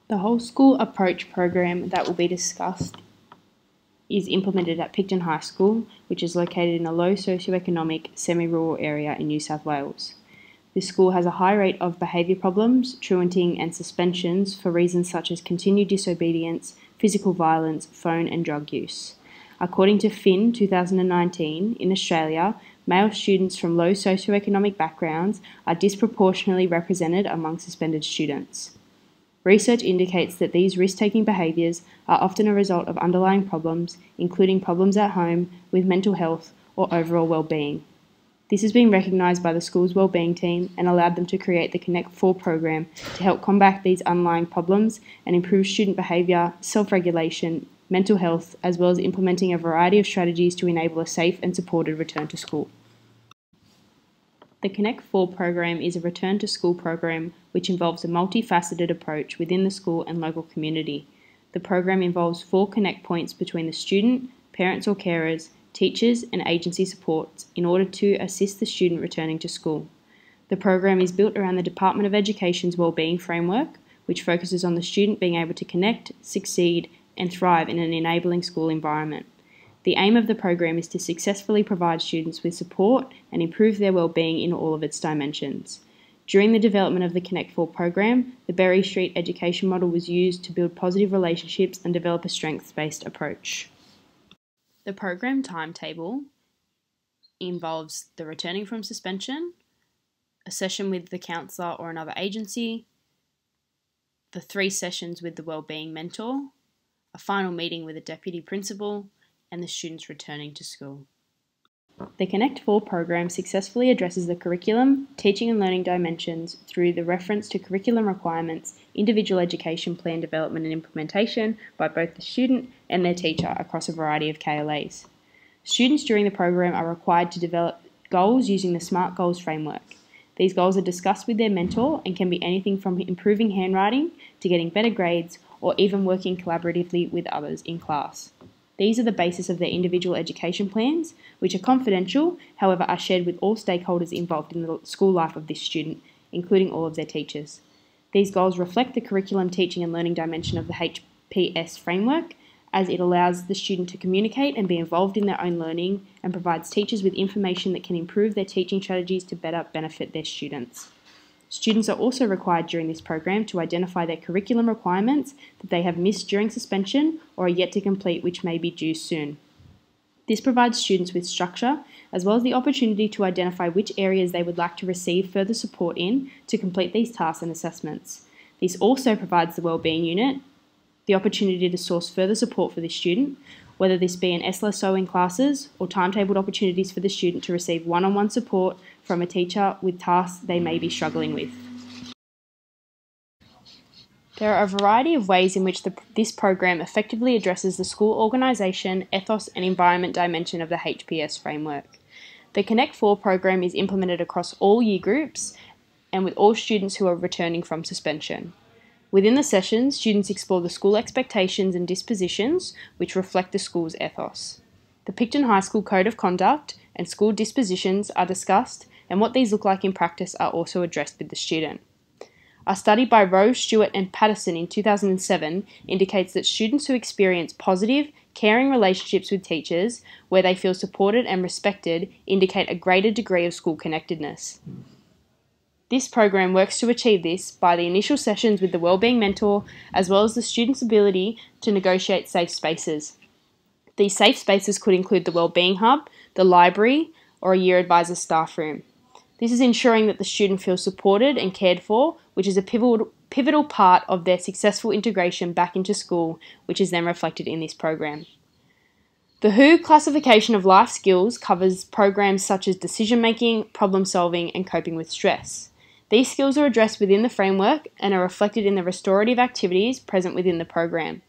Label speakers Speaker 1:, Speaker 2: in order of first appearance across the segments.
Speaker 1: The whole school approach program that will be discussed is implemented at Picton High School, which is located in a low socioeconomic semi-rural area in New South Wales. This school has a high rate of behaviour problems, truanting and suspensions for reasons such as continued disobedience, physical violence, phone and drug use. According to Fin 2019, in Australia, male students from low socioeconomic backgrounds are disproportionately represented among suspended students. Research indicates that these risk-taking behaviours are often a result of underlying problems, including problems at home, with mental health or overall well-being. This has been recognised by the school's wellbeing team and allowed them to create the Connect 4 program to help combat these underlying problems and improve student behaviour, self-regulation, mental health, as well as implementing a variety of strategies to enable a safe and supported return to school. The Connect 4 program is a return to school program which involves a multifaceted approach within the school and local community. The program involves 4 connect points between the student, parents or carers, teachers and agency supports in order to assist the student returning to school. The program is built around the Department of Education's wellbeing framework, which focuses on the student being able to connect, succeed and thrive in an enabling school environment. The aim of the program is to successfully provide students with support and improve their wellbeing in all of its dimensions. During the development of the Connect 4 program, the Berry Street education model was used to build positive relationships and develop a strengths-based approach. The program timetable involves the returning from suspension, a session with the counsellor or another agency, the 3 sessions with the wellbeing mentor, a final meeting with a deputy principal, and the students returning to school. The Connect 4 program successfully addresses the curriculum, teaching and learning dimensions through the reference to curriculum requirements, individual education plan development and implementation by both the student and their teacher across a variety of KLAs. Students during the program are required to develop goals using the SMART Goals framework. These goals are discussed with their mentor and can be anything from improving handwriting to getting better grades or even working collaboratively with others in class. These are the basis of their individual education plans, which are confidential, however are shared with all stakeholders involved in the school life of this student, including all of their teachers. These goals reflect the curriculum, teaching and learning dimension of the HPS framework, as it allows the student to communicate and be involved in their own learning and provides teachers with information that can improve their teaching strategies to better benefit their students. Students are also required during this program to identify their curriculum requirements that they have missed during suspension or are yet to complete, which may be due soon. This provides students with structure as well as the opportunity to identify which areas they would like to receive further support in to complete these tasks and assessments. This also provides the wellbeing unit the opportunity to source further support for the student, whether this be an SLSO in classes or timetabled opportunities for the student to receive one-on-one support from a teacher with tasks they may be struggling with. There are a variety of ways in which this program effectively addresses the school organisation, ethos and environment dimension of the HPS framework. The Connect 4 program is implemented across all year groups and with all students who are returning from suspension. Within the sessions, students explore the school expectations and dispositions which reflect the school's ethos. The Picton High School Code of Conduct and school dispositions are discussed, and what these look like in practice are also addressed with the student. A study by Rowe, Stewart and Patterson in 2007 indicates that students who experience positive, caring relationships with teachers, where they feel supported and respected, indicate a greater degree of school connectedness. This program works to achieve this by the initial sessions with the wellbeing mentor, as well as the student's ability to negotiate safe spaces. These safe spaces could include the wellbeing hub, the library, or a year advisor staff room. This is ensuring that the student feels supported and cared for, which is a pivotal part of their successful integration back into school, which is then reflected in this program. The WHO classification of life skills covers programs such as decision-making, problem-solving, and coping with stress. These skills are addressed within the framework and are reflected in the restorative activities present within the program.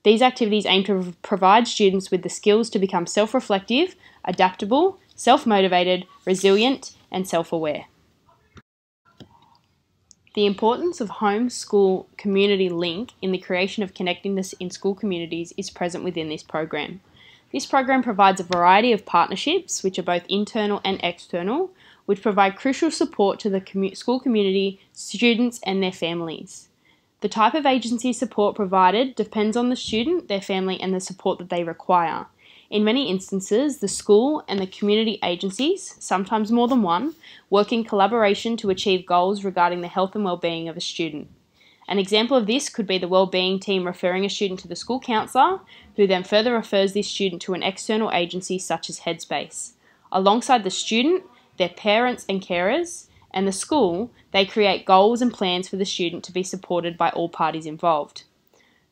Speaker 1: These activities aim to provide students with the skills to become self-reflective, adaptable, self-motivated, resilient, and self-aware. The importance of home-school community link in the creation of connectedness in school communities is present within this program. This program provides a variety of partnerships, which are both internal and external, which provide crucial support to the school community, students and their families. The type of agency support provided depends on the student, their family, and the support that they require. In many instances, the school and the community agencies, sometimes more than one, work in collaboration to achieve goals regarding the health and well-being of a student. An example of this could be the well-being team referring a student to the school counsellor, who then further refers this student to an external agency such as Headspace. Alongside the student, their parents and carers, and the school, they create goals and plans for the student to be supported by all parties involved.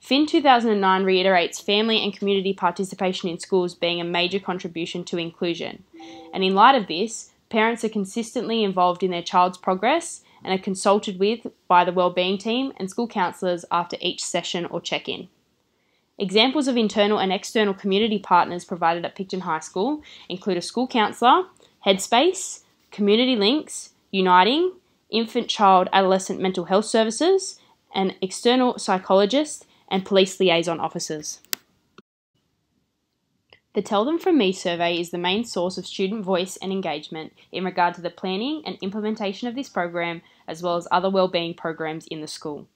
Speaker 1: Fin 2009 reiterates family and community participation in schools being a major contribution to inclusion. And in light of this, parents are consistently involved in their child's progress and are consulted with by the wellbeing team and school counsellors after each session or check-in. Examples of internal and external community partners provided at Picton High School include a school counsellor, Headspace, Community Links, Uniting, Infant, Child, Adolescent Mental Health Services, an external psychologist, and police liaison officers. The Tell Them From Me survey is the main source of student voice and engagement in regard to the planning and implementation of this program, as well as other wellbeing programs in the school.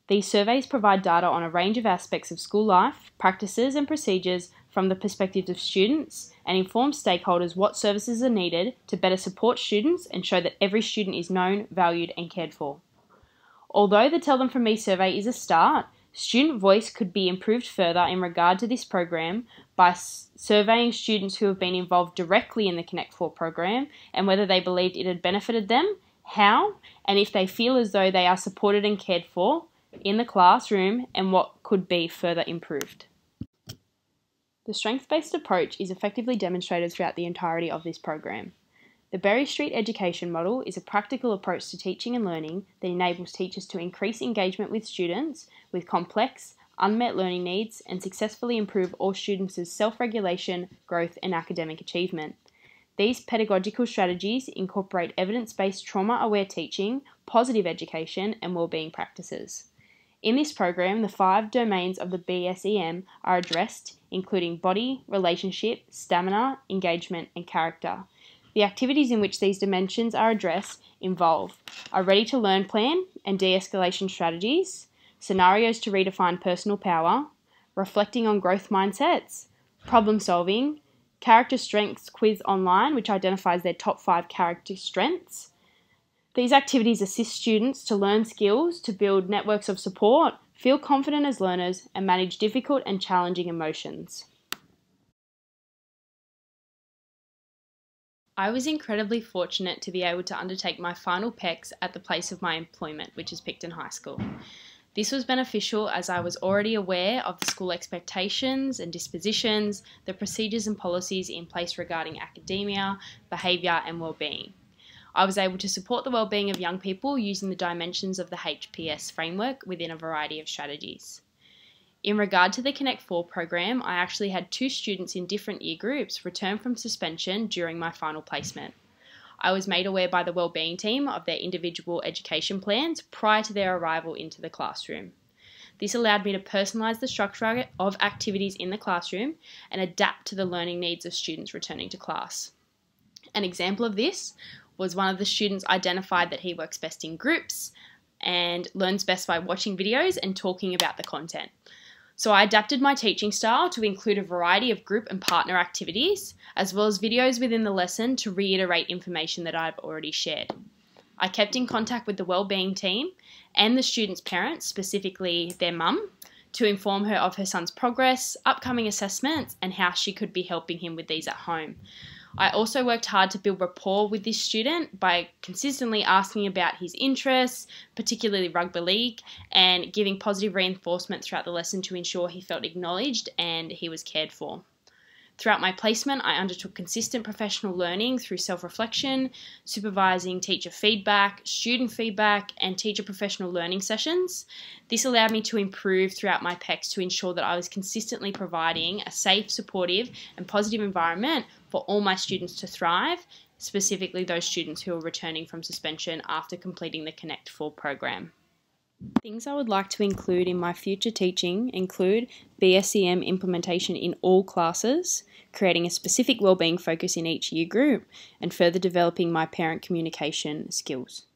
Speaker 1: These surveys provide data on a range of aspects of school life, practices and procedures from the perspectives of students, and inform stakeholders what services are needed to better support students and show that every student is known, valued and cared for. Although the Tell Them From Me survey is a start, student voice could be improved further in regard to this program by surveying students who have been involved directly in the Connect 4 program and whether they believed it had benefited them, how, and if they feel as though they are supported and cared for in the classroom and what could be further improved. The strengths-based approach is effectively demonstrated throughout the entirety of this program. The Berry Street education model is a practical approach to teaching and learning that enables teachers to increase engagement with students with complex, unmet learning needs and successfully improve all students' self-regulation, growth and academic achievement. These pedagogical strategies incorporate evidence-based trauma-aware teaching, positive education and wellbeing practices. In this program, the 5 domains of the BSEM are addressed, including body, relationship, stamina, engagement and character. The activities in which these dimensions are addressed involve a ready-to-learn plan and de-escalation strategies, scenarios to redefine personal power, reflecting on growth mindsets, problem solving, character strengths quiz online, which identifies their top 5 character strengths. These activities assist students to learn skills, to build networks of support, feel confident as learners, and manage difficult and challenging emotions. I was incredibly fortunate to be able to undertake my final PECs at the place of my employment, which is Picton High School. This was beneficial as I was already aware of the school expectations and dispositions, the procedures and policies in place regarding academia, behaviour and wellbeing. I was able to support the wellbeing of young people using the dimensions of the HPS framework within a variety of strategies. In regard to the Connect 4 program, I actually had 2 students in different year groups return from suspension during my final placement. I was made aware by the wellbeing team of their individual education plans prior to their arrival into the classroom. This allowed me to personalise the structure of activities in the classroom and adapt to the learning needs of students returning to class. An example of this was one of the students identified that he works best in groups and learns best by watching videos and talking about the content. So I adapted my teaching style to include a variety of group and partner activities, as well as videos within the lesson to reiterate information that I've already shared. I kept in contact with the wellbeing team and the students' parents, specifically their mum, to inform her of her son's progress, upcoming assessments, and how she could be helping him with these at home. I also worked hard to build rapport with this student by consistently asking about his interests, particularly rugby league, and giving positive reinforcement throughout the lesson to ensure he felt acknowledged and he was cared for. Throughout my placement, I undertook consistent professional learning through self-reflection, supervising teacher feedback, student feedback, and teacher professional learning sessions. This allowed me to improve throughout my PECs to ensure that I was consistently providing a safe, supportive, and positive environment for all my students to thrive, specifically those students who are returning from suspension after completing the Connect 4 program. Things I would like to include in my future teaching include BSEM implementation in all classes, creating a specific wellbeing focus in each year group, and further developing my parent communication skills.